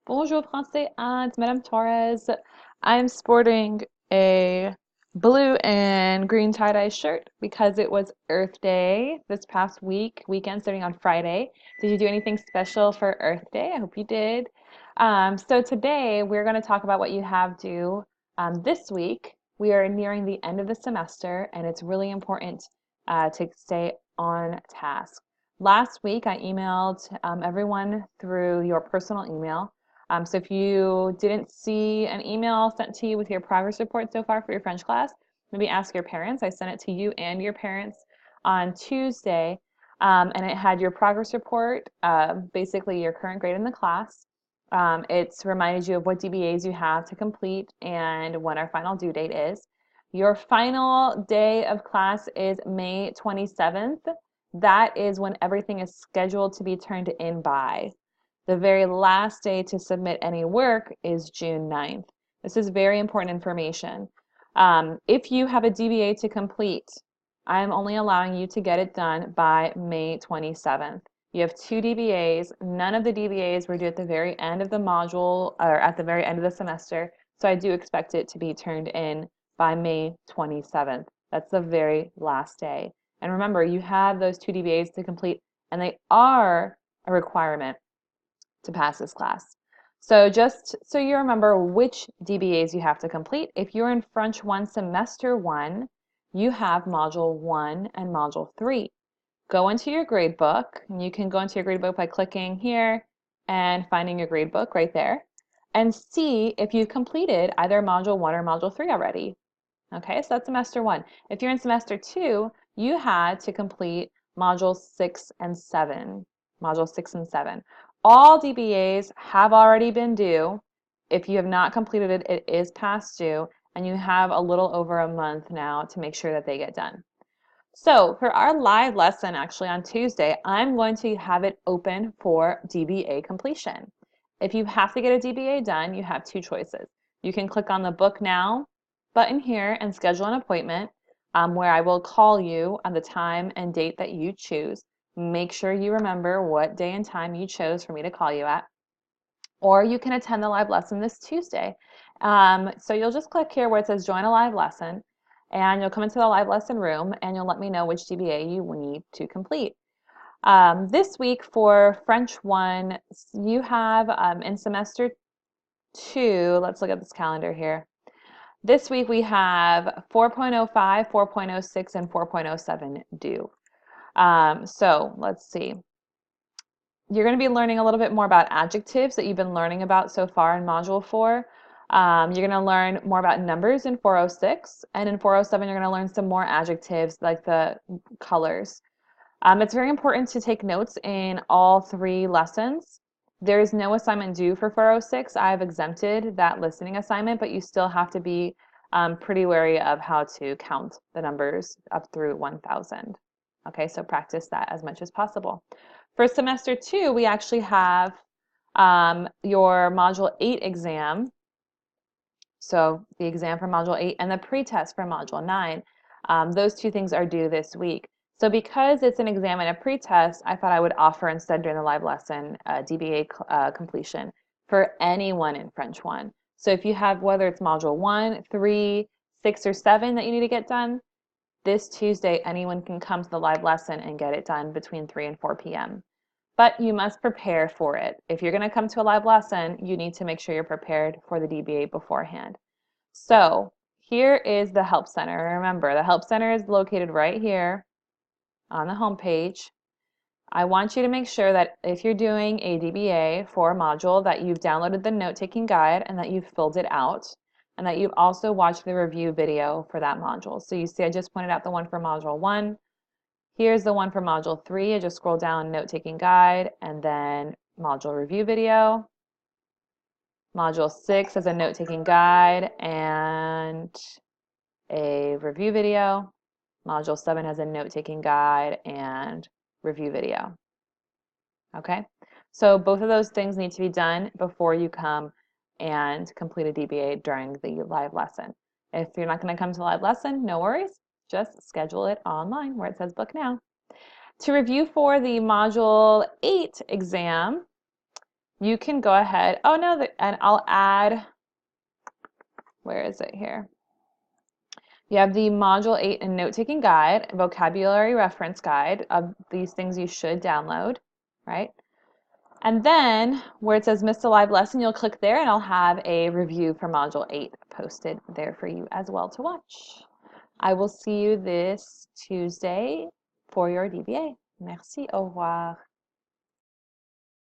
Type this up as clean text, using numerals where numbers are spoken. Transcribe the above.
Bonjour français, it's Madame Torres. I'm sporting a blue and green tie-dye shirt because it was Earth Day this past weekend starting on Friday. Did you do anything special for Earth Day? I hope you did. So today we're going to talk about what you have due this week. We are nearing the end of the semester and it's really important to stay on task. Last week I emailed everyone through your personal email. So if you didn't see an email sent to you with your progress report so far for your French class, maybe ask your parents. I sent it to you and your parents on Tuesday, and it had your progress report, basically your current grade in the class. It's reminded you of what DBAs you have to complete and when our final due date is. Your final day of class is May 27th. That is when everything is scheduled to be turned in by. The very last day to submit any work is June 9th. This is very important information. If you have a DBA to complete, I'm only allowing you to get it done by May 27th. You have 2 DBAs. None of the DBAs were due at the very end of the module or at the very end of the semester, so I do expect it to be turned in by May 27th. That's the very last day. And remember, you have those 2 DBAs to complete, and they are a requirement to pass this class. So just so you remember which DBAs you have to complete, if you're in French 1 Semester 1, you have Module 1 and Module 3. Go into your gradebook, and you can go into your gradebook by clicking here and finding your gradebook right there, and see if you've completed either Module 1 or Module 3 already. Okay, so that's Semester 1. If you're in Semester 2, you had to complete Module 6 and 7. Module 6 and 7. All DBAs have already been due. If you have not completed it, it is past due, and you have a little over a month now to make sure that they get done. So for our live lesson, actually on Tuesday, I'm going to have it open for DBA completion. If you have to get a DBA done, you have 2 choices. You can click on the Book Now button here and schedule an appointment where I will call you on the time and date that you choose. Make sure you remember what day and time you chose for me to call you at. Or you can attend the live lesson this Tuesday. So you'll just click here where it says Join a Live Lesson, and you'll come into the live lesson room and you'll let me know which DBA you need to complete. This week for French 1, you have in semester 2, let's look at this calendar here. This week we have 4.05, 4.06, and 4.07 due. So let's see. You're going to be learning a little bit more about adjectives that you've been learning about so far in Module 4. You're going to learn more about numbers in 406, and in 407 you're going to learn some more adjectives like the colors. It's very important to take notes in all 3 lessons. There is no assignment due for 406. I've exempted that listening assignment, but you still have to be pretty wary of how to count the numbers up through 1000. Okay, so practice that as much as possible. For semester 2, we actually have your Module 8 exam. So the exam for Module 8 and the pretest for Module 9. Those 2 things are due this week. So because it's an exam and a pretest, I thought I would offer instead during the live lesson DBA completion for anyone in French 1. So if you have, whether it's Module 1, 3, 6, or 7 that you need to get done, this Tuesday anyone can come to the live lesson and get it done between 3 and 4 p.m. But you must prepare for it. If you're going to come to a live lesson, you need to make sure you're prepared for the DBA beforehand. So here is the Help Center. Remember, the Help Center is located right here on the home page. I want you to make sure that if you're doing a DBA for a module that you've downloaded the note-taking guide and that you've filled it out, and that you've also watched the review video for that module. So you see I just pointed out the one for Module 1. Here's the one for Module 3. I just scroll down, note-taking guide, and then module review video. Module 6 has a note-taking guide and a review video. Module 7 has a note-taking guide and review video. Okay, so both of those things need to be done before you come and complete a DBA during the live lesson. If you're not going to come to the live lesson, no worries. Just schedule it online where it says Book Now. To review for the Module 8 exam, you can go ahead. Oh no, and I'll add, where is it here? You have the Module 8 and Note-Taking Guide, Vocabulary Reference Guide of these things you should download, right? And then where it says Missed a Live Lesson, you'll click there and I'll have a review for Module 8 posted there for you as well to watch. I will see you this Tuesday for your DBA. Merci, au revoir.